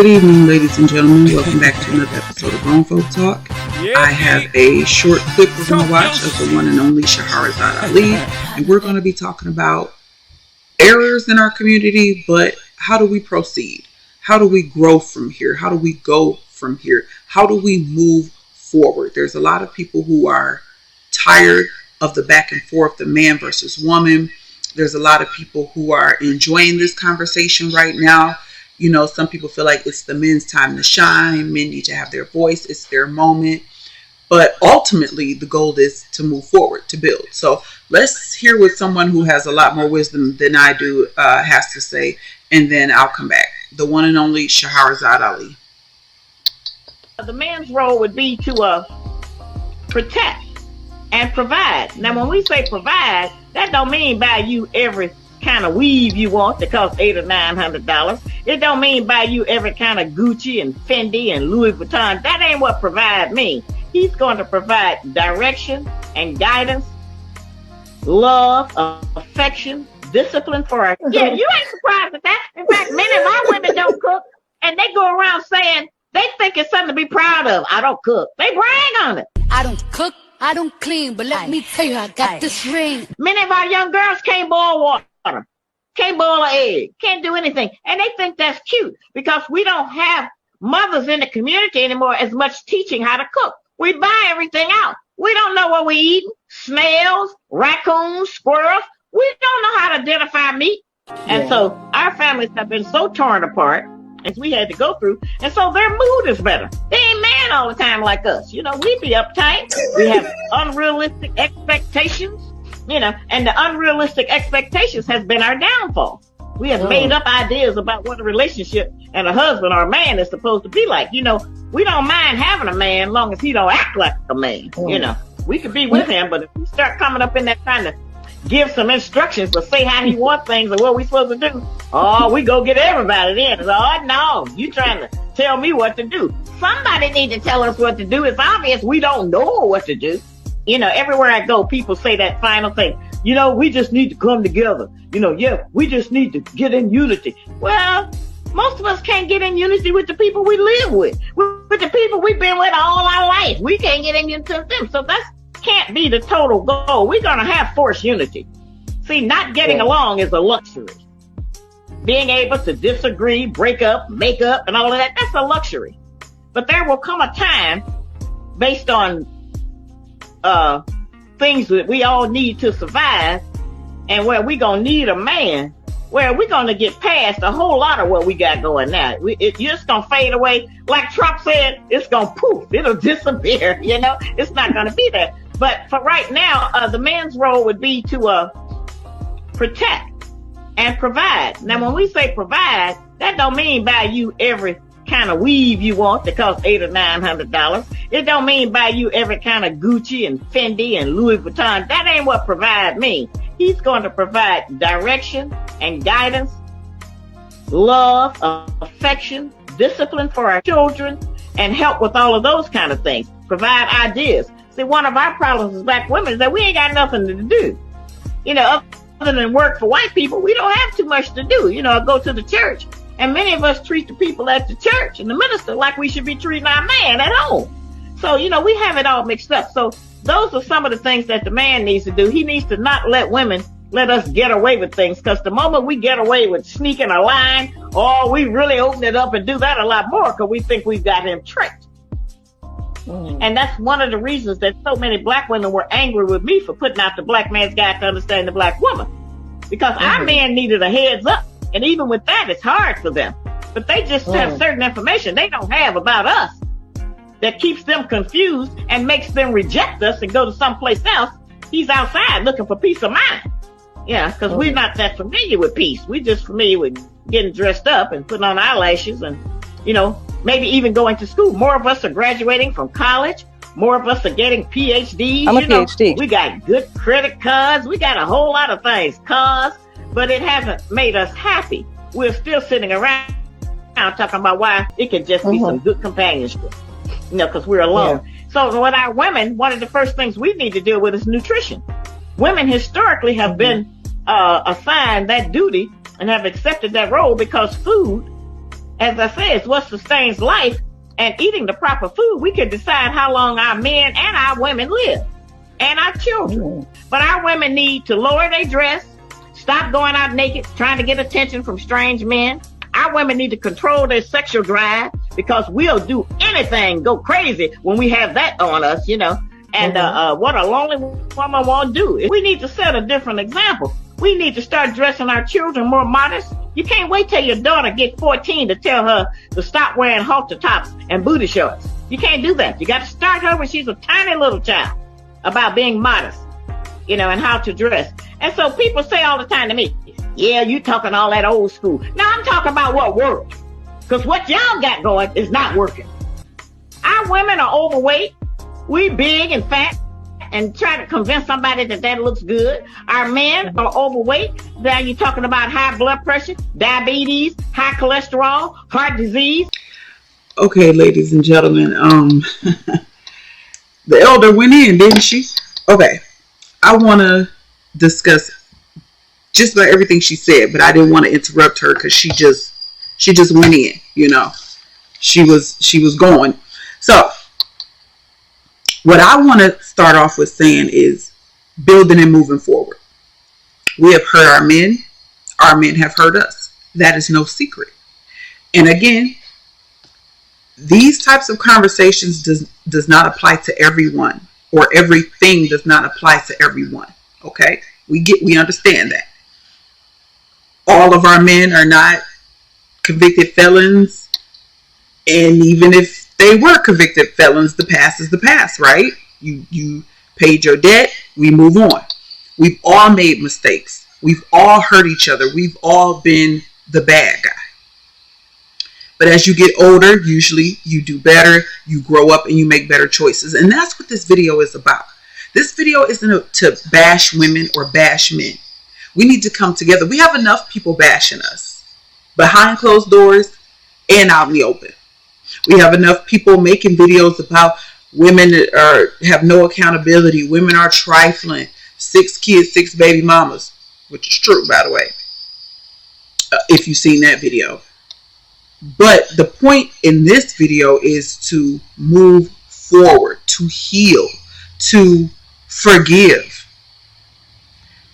Good evening, ladies and gentlemen. Welcome back to another episode of Grown Folk Talk. I have a short clip we're going to watch of the one and only Shahrazad Ali, and we're going to be talking about errors in our community, but how do we proceed? How do we grow from here? How do we go from here? How do we move forward? There's a lot of people who are tired of the back and forth, the man versus woman. There's a lot of people who are enjoying this conversation right now. You know, some people feel like it's the men's time to shine. Men need to have their voice. It's their moment. But ultimately, the goal is to move forward, to build. So let's hear what someone who has a lot more wisdom than I do has to say. And then I'll come back. The one and only Shahrazad Ali. The man's role would be to protect and provide. Now, when we say provide, that don't mean buy you every kind of weave you want that costs $800 or $900. It don't mean buy you every kind of Gucci and Fendi and Louis Vuitton. That ain't what provide means. He's going to provide direction and guidance, love, affection, discipline for our kids. Yeah, you ain't surprised at that. In fact, many of our women don't cook, and they go around saying they think it's something to be proud of. I don't cook. They brag on it. I don't cook, I don't clean, but let me tell you, I got this ring. Many of our young girls can't boil water. Can't boil an egg, can't do anything. And they think that's cute because we don't have mothers in the community anymore as much teaching how to cook. We buy everything out. We don't know what we eat. Snails, raccoons, squirrels. We don't know how to identify meat. And so our families have been so torn apart as we had to go through. And so their mood is better. They ain't mad all the time like us. You know, we be uptight. We have unrealistic expectations. You know, and the unrealistic expectations has been our downfall. We have made up ideas about what a relationship and a husband or a man is supposed to be like. You know, we don't mind having a man as long as he don't act like a man. You know, we could be with him, but if we start coming up in that trying to give some instructions or say how he wants things or what we supposed to do, we go get everybody then. No, you trying to tell me what to do. Somebody need to tell us what to do. It's obvious we don't know what to do. You know, everywhere I go, people say that final thing. You know, we just need to come together. You know, we just need to get in unity. Well, most of us can't get in unity with the people we live with the people we've been with all our life. We can't get in unity with them. So that can't be the total goal. We're going to have forced unity. See, not getting along is a luxury. Being able to disagree, break up, make up, and all of that, that's a luxury. But there will come a time based on things that we all need to survive, and where we gonna need a man, where we gonna get past a whole lot of what we got going now. It's just gonna fade away. Like Trump said, it's gonna poof, it'll disappear. You know, it's not gonna be there. But for right now, the man's role would be to protect and provide. Now, when we say provide, that don't mean buy you every kind of weave you want that costs $800 or $900. It don't mean buy you every kind of Gucci and Fendi and Louis Vuitton. That ain't what provide means. He's going to provide direction and guidance, love, affection, discipline for our children, and help with all of those kind of things. Provide ideas. See, one of our problems as black women is that we ain't got nothing to do. You know, other than work for white people, we don't have too much to do. You know, I go to the church. And many of us treat the people at the church and the minister like we should be treating our man at home. So, you know, we have it all mixed up. So those are some of the things that the man needs to do. He needs to not let women let us get away with things, because the moment we get away with sneaking a line, we really open it up and do that a lot more because we think we've got him tricked. And that's one of the reasons that so many black women were angry with me for putting out the Black Man's Guide to Understand the Black Woman, because our men needed a heads up. And even with that, it's hard for them. But they just have certain information they don't have about us that keeps them confused and makes them reject us and go to someplace else. He's outside looking for peace of mind. Yeah, because we're not that familiar with peace. We're just familiar with getting dressed up and putting on eyelashes and, you know, maybe even going to school. More of us are graduating from college. More of us are getting PhDs. I'm a PhD. We got good credit cards. We got a whole lot of things. Cars. But it hasn't made us happy. We're still sitting around talking about why it could just be some good companionship, you know, because we're alone. So with our women, one of the first things we need to deal with is nutrition. Women historically have been assigned that duty and have accepted that role because food As I said, it's what sustains life, and eating the proper food, we can decide how long our men and our women live, and our children. But our women need to lower their dress, stop going out naked, trying to get attention from strange men. Our women need to control their sexual drive, because we'll do anything, go crazy when we have that on us, you know. And what a lonely woman won't do. We need to set a different example. We need to start dressing our children more modest. You can't wait till your daughter gets 14 to tell her to stop wearing halter tops and booty shorts. You can't do that. You got to start her when she's a tiny little child about being modest, you know, and how to dress. And so people say all the time to me, yeah, you talking all that old school. Now I'm talking about what works. Because what y'all got going is not working. Our women are overweight. We big and fat and try to convince somebody that looks good. Our men are overweight. Now you're talking about high blood pressure, diabetes, high cholesterol, heart disease. Okay, ladies and gentlemen, the elder went in, didn't she? Okay, I want to discuss just about everything she said, but I didn't want to interrupt her because she just went in, you know. She was going. So what I want to start off with saying is building and moving forward. We have hurt our men. Our men have hurt us. That is no secret. And again, these types of conversations does not apply to everyone, or everything does not apply to everyone. Okay? We understand that. All of our men are not convicted felons. And even if they were convicted felons, the past is the past, right? You paid your debt, we move on. We've all made mistakes. We've all hurt each other. We've all been the bad guy. But as you get older, usually you do better, you grow up, and you make better choices. And that's what this video is about. This video isn't to bash women or bash men. We need to come together. We have enough people bashing us behind closed doors and out in the open. We have enough people making videos about women have no accountability. Women are trifling. 6 kids, 6 baby mamas, which is true, by the way, if you've seen that video. But the point in this video is to move forward, to heal, to forgive.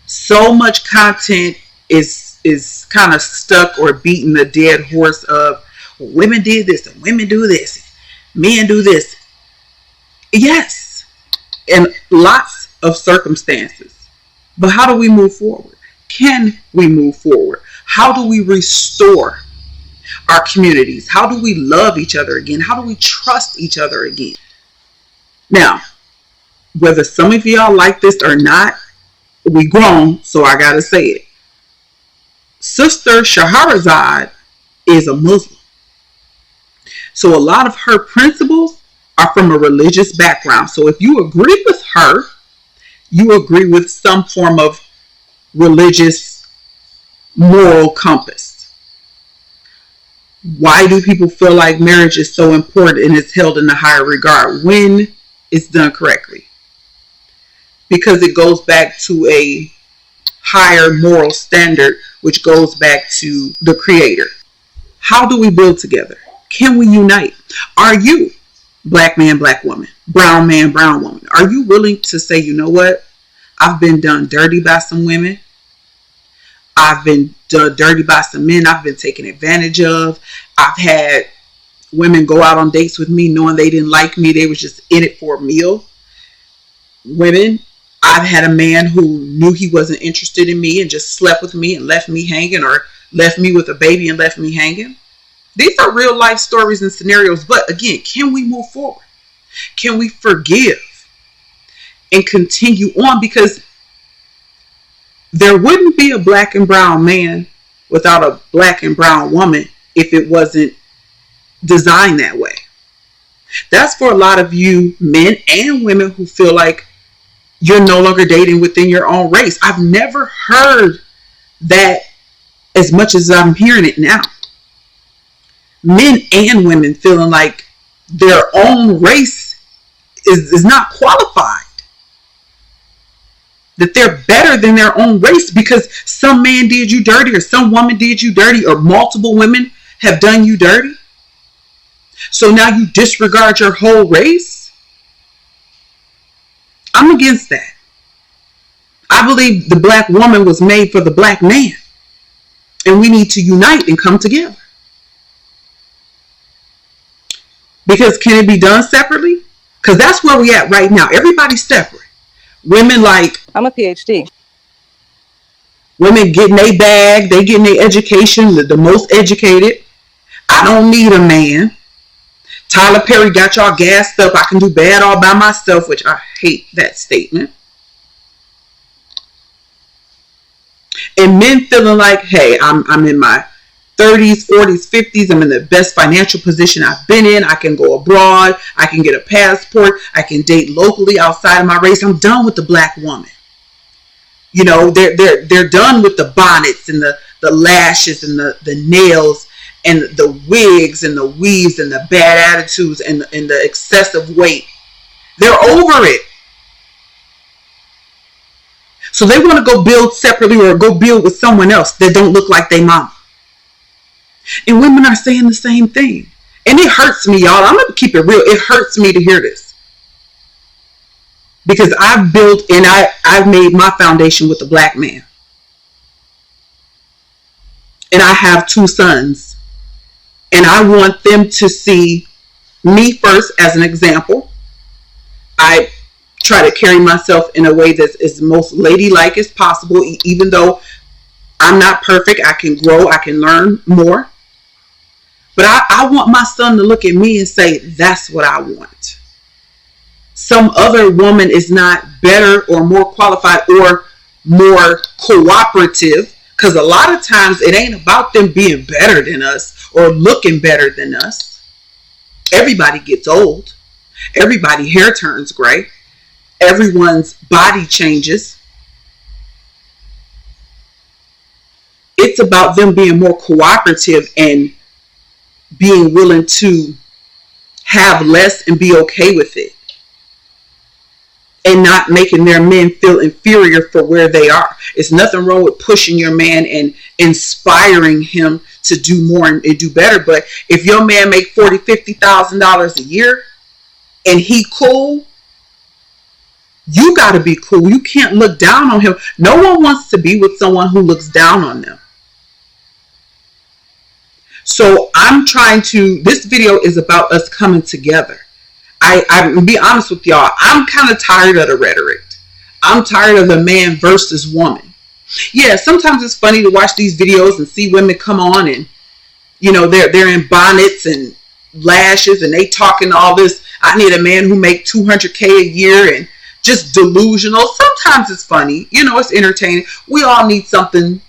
So much content is kind of stuck or beating the dead horse of women did this and women do this, men do this. Yes, in lots of circumstances. But how do we move forward? Can we move forward? How do we restore our communities? How do we love each other again? How do we trust each other again? Now, whether some of y'all like this or not, we grown, so I gotta say it. Sister Shahrazad is a Muslim. So a lot of her principles are from a religious background. So if you agree with her, you agree with some form of religious moral compass. Why do people feel like marriage is so important and is held in a higher regard when it's done correctly? Because it goes back to a higher moral standard, which goes back to the Creator. How do we build together? Can we unite? Are you, black man, black woman, brown man, brown woman, are you willing to say, you know what? I've been done dirty by some women. I've been done dirty by some men. I've been taken advantage of. I've had women go out on dates with me knowing they didn't like me. They was just in it for a meal. Women, I've had a man who knew he wasn't interested in me and just slept with me and left me hanging, or left me with a baby and left me hanging. These are real life stories and scenarios. But again, can we move forward? Can we forgive and continue on? Because there wouldn't be a black and brown man without a black and brown woman if it wasn't designed that way. That's for a lot of you men and women who feel like you're no longer dating within your own race. I've never heard that as much as I'm hearing it now. Men and women feeling like their own race is not qualified. That they're better than their own race because some man did you dirty, or some woman did you dirty, or multiple women have done you dirty? So now you disregard your whole race? I'm against that. I believe the black woman was made for the black man. And we need to unite and come together. Because can it be done separately? Because that's where we at right now. Everybody's separate. Women like... I'm a PhD. Women getting their bag. They getting their education. The most educated. I don't need a man. Tyler Perry got y'all gassed up. I can do bad all by myself, which I hate that statement. And men feeling like, hey, I'm in my 30s, 40s, 50s. I'm in the best financial position I've been in. I can go abroad. I can get a passport. I can date locally outside of my race. I'm done with the black woman. You know, they're done with the bonnets and the lashes and the nails and the wigs and the weaves and the bad attitudes and the excessive weight. They're over it. So they want to go build separately or go build with someone else that don't look like their mama. And women are saying the same thing. And it hurts me, y'all. I'm going to keep it real. It hurts me to hear this. Because I've built and I've made my foundation with a black man. And I have 2 sons. And I want them to see me first as an example. I try to carry myself in a way that's as most ladylike as possible. Even though I'm not perfect, I can grow, I can learn more. But I want my son to look at me and say, that's what I want. Some other woman is not better or more qualified or more cooperative. Because a lot of times it ain't about them being better than us or looking better than us. Everybody gets old. Everybody's hair turns gray. Everyone's body changes. It's about them being more cooperative and being willing to have less and be okay with it. And not making their men feel inferior for where they are. It's nothing wrong with pushing your man and inspiring him to do more and do better. But if your man make $40,000, $50,000 a year and he cool, you got to be cool. You can't look down on him. No one wants to be with someone who looks down on them. So I'm trying to, this video is about us coming together. I'm be honest with y'all. I'm kind of tired of the rhetoric. I'm tired of the man versus woman. Yeah, sometimes it's funny to watch these videos and see women come on and, you know, they're in bonnets and lashes and they talking all this. I need a man who make $200K a year and just delusional. Sometimes it's funny. You know, it's entertaining. We all need something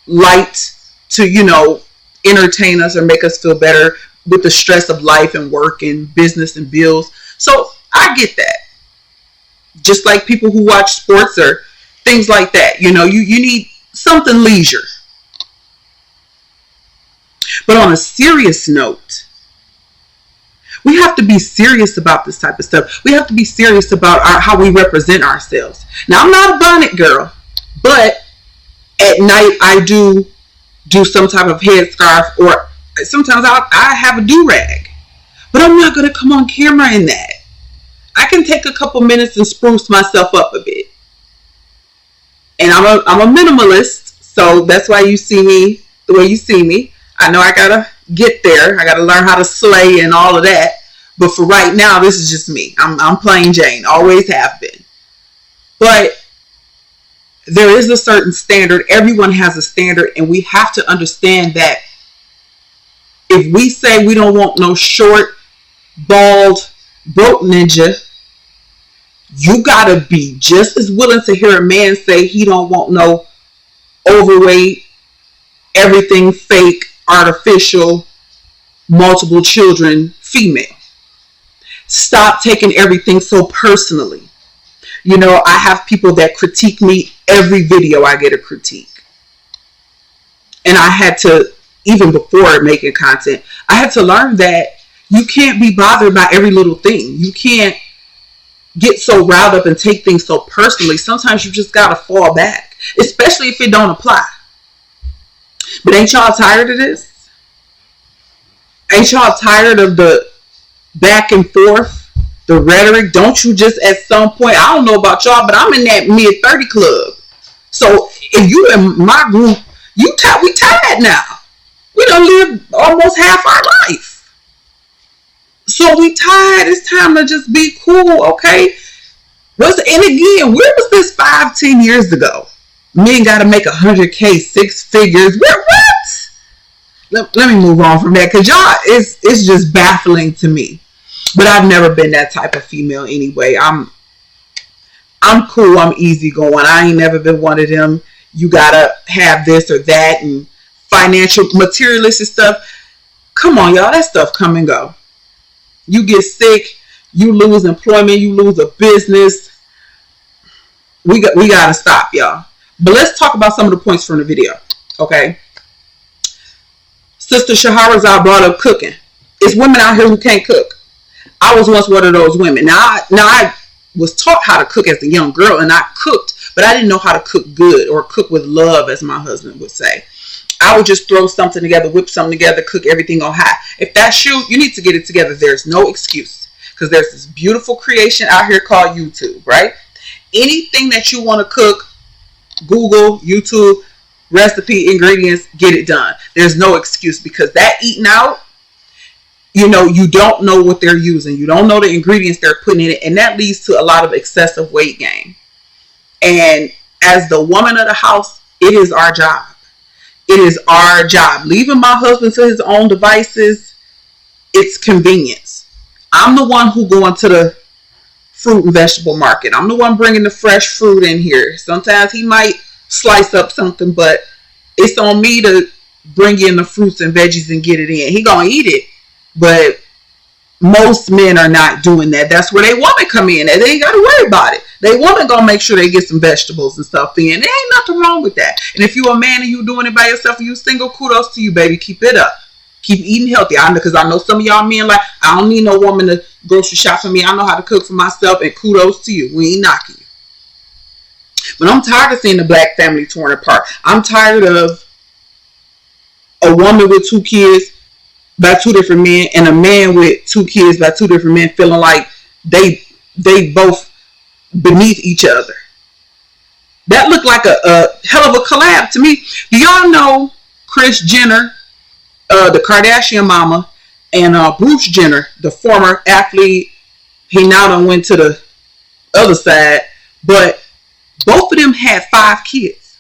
light to, you know, entertain us or make us feel better with the stress of life and work and business and bills. So I get that. Just like people who watch sports or things like that. You know, you need something leisure. But on a serious note, we have to be serious about this type of stuff. We have to be serious about how we represent ourselves. Now, I'm not a bonnet girl, but at night I do some type of headscarf, or sometimes I have a do-rag. But I'm not going to come on camera in that. I can take a couple minutes and spruce myself up a bit. And I'm a minimalist, so that's why you see me the way you see me. I know I got to get there. I got to learn how to slay and all of that. But for right now, this is just me. I'm plain Jane. Always have been. But there is a certain standard. Everyone has a standard. And we have to understand that if we say we don't want no short, bald, broke ninja, you got to be just as willing to hear a man say he don't want no overweight, everything fake, artificial, multiple children female. Stop taking everything so personally. You know, I have people that critique me every video I get a critique. And I had to, even before making content, I had to learn that you can't be bothered by every little thing. You can't get so riled up and take things so personally. Sometimes you just got to fall back, especially if it don't apply. But ain't y'all tired of this? Ain't y'all tired of the back and forth, the rhetoric? Don't you just at some point, I don't know about y'all, but I'm in that mid-30 club. So if you in my group, we tired now. We done lived almost half our life. So we tired. It's time to just be cool, okay? And again, where was this 5-10 years ago? Men got to make 100K, 6 figures. What? Let me move on from that, because y'all, it's just baffling to me. But I've never been that type of female anyway. I'm cool. I'm easygoing. I ain't never been one of them, you gotta have this or that, and financial, materialistic stuff. Come on, y'all. That stuff come and go. You get sick, you lose employment, you lose a business. We gotta stop, y'all. But let's talk about some of the points from the video, okay? Sister Shahrazad brought up cooking. It's women out here who can't cook. I was once one of those women. Now I was taught how to cook as a young girl, and I cooked, but I didn't know how to cook good or cook with love, as my husband would say. I would just throw something together, whip something together, cook everything on high. If that's you need to get it together. There's no excuse, because there's this beautiful creation out here called YouTube, right? Anything that you want to cook, Google, YouTube, recipe, ingredients, get it done. There's no excuse, because that eating out, you don't know what they're using. You don't know the ingredients they're putting in it, and that leads to a lot of excessive weight gain. And as the woman of the house, it is our job. It is our job. Leaving my husband to his own devices, it's convenience. I'm the one who going to the fruit and vegetable market. I'm the one bringing the fresh fruit in here. Sometimes he might slice up something, but it's on me to bring in the fruits and veggies and get it in. He gonna eat it, but most men are not doing that. That's where they woman come in. They ain't got to worry about it. They woman gonna make sure they get some vegetables and stuff in. There ain't nothing wrong with that. And if you a man and you doing it by yourself and you single, kudos to you, baby. Keep it up. Keep eating healthy. Because I know some of y'all men like, I don't need no woman to grocery shop for me. I know how to cook for myself, and kudos to you. We ain't knocking you. But I'm tired of seeing the black family torn apart. I'm tired of a woman with 2 kids by 2 different men, and a man with 2 kids by 2 different men feeling like they both beneath each other. That looked like a hell of a collab to me. Do y'all know Kris Jenner, the Kardashian mama, and Bruce Jenner, the former athlete? He now done went to the other side, but both of them had 5 kids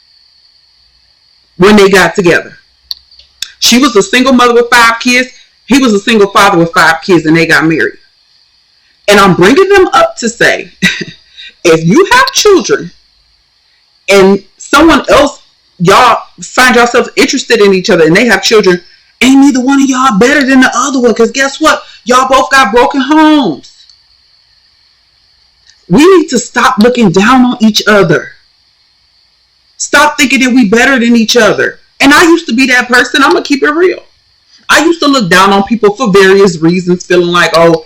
when they got together. She was a single mother with 5 kids. He was a single father with 5 kids, and they got married. And I'm bringing them up to say, if you have children and someone else, y'all find yourselves interested in each other and they have children, ain't neither one of y'all better than the other one, because guess what? Y'all both got broken homes. We need to stop looking down on each other. Stop thinking that we better than each other. And I used to be that person. I'm going to keep it real. I used to look down on people for various reasons, feeling like, oh,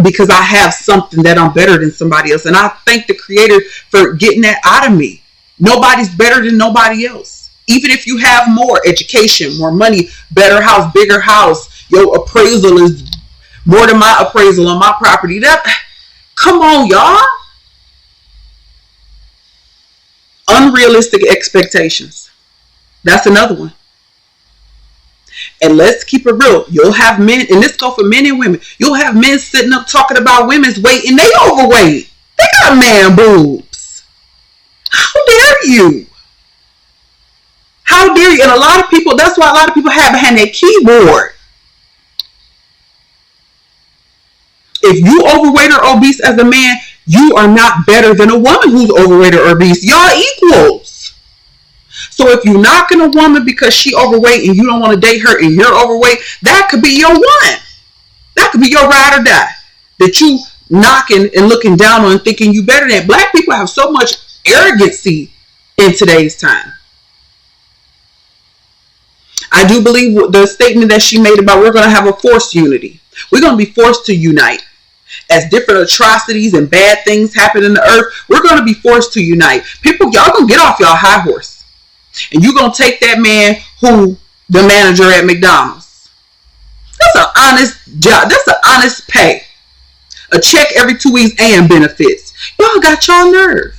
because I have something that I'm better than somebody else. And I thank the Creator for getting that out of me. Nobody's better than nobody else. Even if you have more education, more money, better house, bigger house, your appraisal is more than my appraisal on my property. Come on, y'all. Unrealistic expectations. That's another one. And let's keep it real. You'll have men, and this go for men and women. You'll have men sitting up talking about women's weight, and they overweight. They got man boobs. How dare you? How dare you? And a lot of people, that's why a lot of people have behind their keyboard. If you overweight or obese as a man, you are not better than a woman who's overweight or obese. Y'all equals. So if you're knocking a woman because she overweight and you don't want to date her and you're overweight, that could be your one. That could be your ride or die. That you knocking and looking down on and thinking you better than. Black people have so much arrogancy in today's time. I do believe the statement that she made about we're going to have a forced unity. We're going to be forced to unite. As different atrocities and bad things happen in the earth, we're going to be forced to unite. People, y'all going to get off y'all high horse. And you're going to take that man who, the manager at McDonald's. That's That's an honest job. That's an honest pay. A check every 2 weeks and benefits. Y'all got y'all nerve.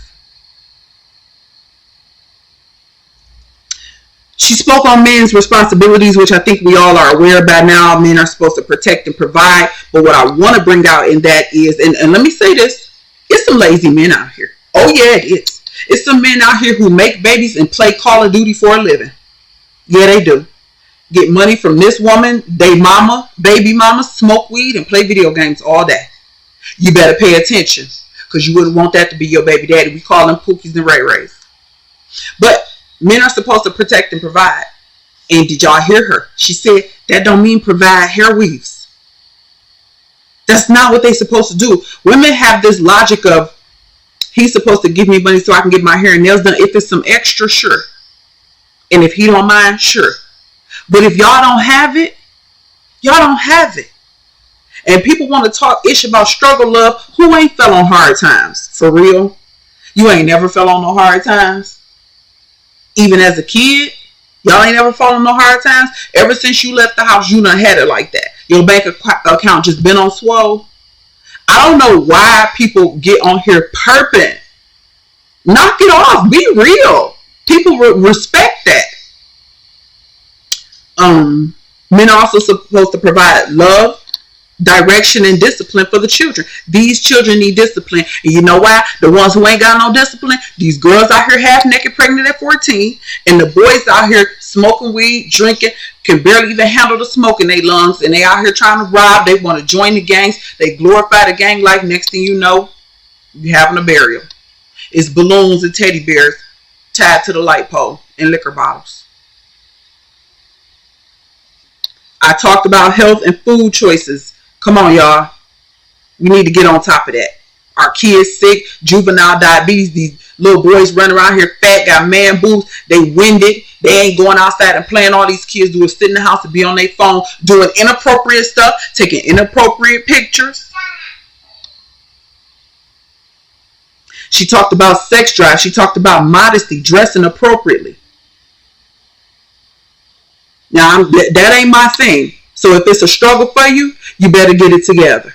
She spoke on men's responsibilities, which I think we all are aware by now. Men are supposed to protect and provide. But what I want to bring out in that is, and let me say this, it's some lazy men out here. Oh yeah, it is. It's some men out here who make babies and play Call of Duty for a living. Yeah, they do. Get money from this woman, they mama, baby mama, smoke weed and play video games all day. You better pay attention, because you wouldn't want that to be your baby daddy. We call them Pookies and Ray Rays. But men are supposed to protect and provide. And did y'all hear her? She said that don't mean provide hair weaves. That's not what they're supposed to do. Women have this logic of, he's supposed to give me money so I can get my hair and nails done. If it's some extra, sure. And if he don't mind, sure. But if y'all don't have it, y'all don't have it. And people want to talk ish about struggle love. Who ain't fell on hard times? For real? You ain't never fell on no hard times? Even as a kid? Y'all ain't never fallen on no hard times? Ever since you left the house, you done had it like that. Your bank account just been on swole? I don't know why people get on here perping. Knock it off. Be real. People respect that. Men are also supposed to provide love, direction, and discipline for the children. These children need discipline. And you know why? The ones who ain't got no discipline, these girls out here half naked pregnant at 14, and the boys out here smoking weed, drinking, can barely even handle the smoke in their lungs, and they out here trying to rob. They want to join the gangs. They glorify the gang life. Next thing you know, you're having a burial. It's balloons and teddy bears tied to the light pole and liquor bottles. I talked about health and food choices. Come on, y'all. We need to get on top of that. Our kids sick, juvenile diabetes, these little boys running around here fat, got man boobs, they winded, they ain't going outside and playing. All these kids do is sit in the house and be on their phone doing inappropriate stuff, taking inappropriate pictures. She talked about sex drive. She talked about modesty, dressing appropriately. Now, that ain't my thing. So if it's a struggle for you, you better get it together.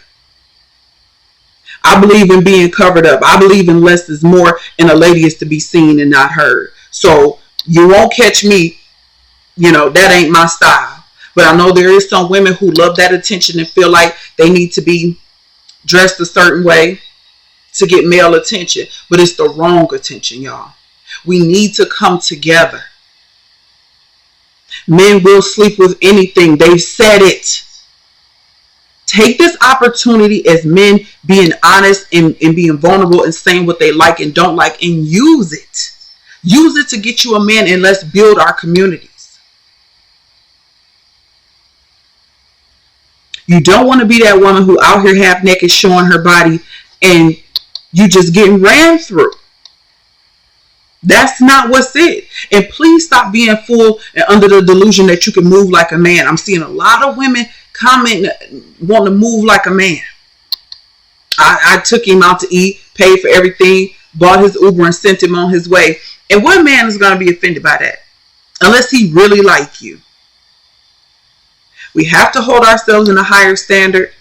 I believe in being covered up. I believe in less is more, and a lady is to be seen and not heard. So you won't catch me, that ain't my style. But I know there is some women who love that attention and feel like they need to be dressed a certain way to get male attention. But it's the wrong attention, y'all. We need to come together. Men will sleep with anything. They've said it. Take this opportunity as men being honest and being vulnerable and saying what they like and don't like, and use it. Use it to get you a man, and let's build our communities. You don't want to be that woman who out here half naked showing her body and you just getting ran through. That's not what's it. And please stop being fooled and under the delusion that you can move like a man. I'm seeing a lot of women comment want to move like a man. I took him out to eat, paid for everything, bought his Uber and sent him on his way. And what man is going to be offended by that? Unless he really like you. We have to hold ourselves in a higher standard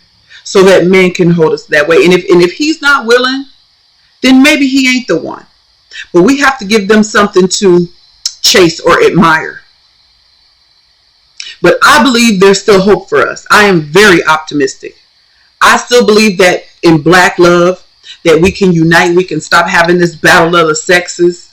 so that men can hold us that way. And if he's not willing, then maybe he ain't the one. But we have to give them something to chase or admire. But I believe there's still hope for us. I am very optimistic. I still believe that in black love, that we can unite. We can stop having this battle of the sexes.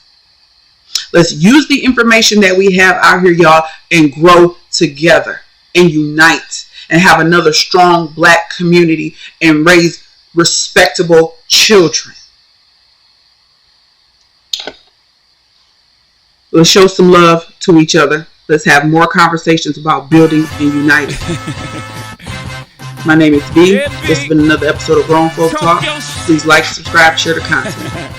Let's use the information that we have out here, y'all, and grow together and unite and have another strong black community and raise respectable children. Let's show some love to each other. Let's have more conversations about building and uniting. My name is B. This has been another episode of Grown Folk Talk. Please like, subscribe, share the content.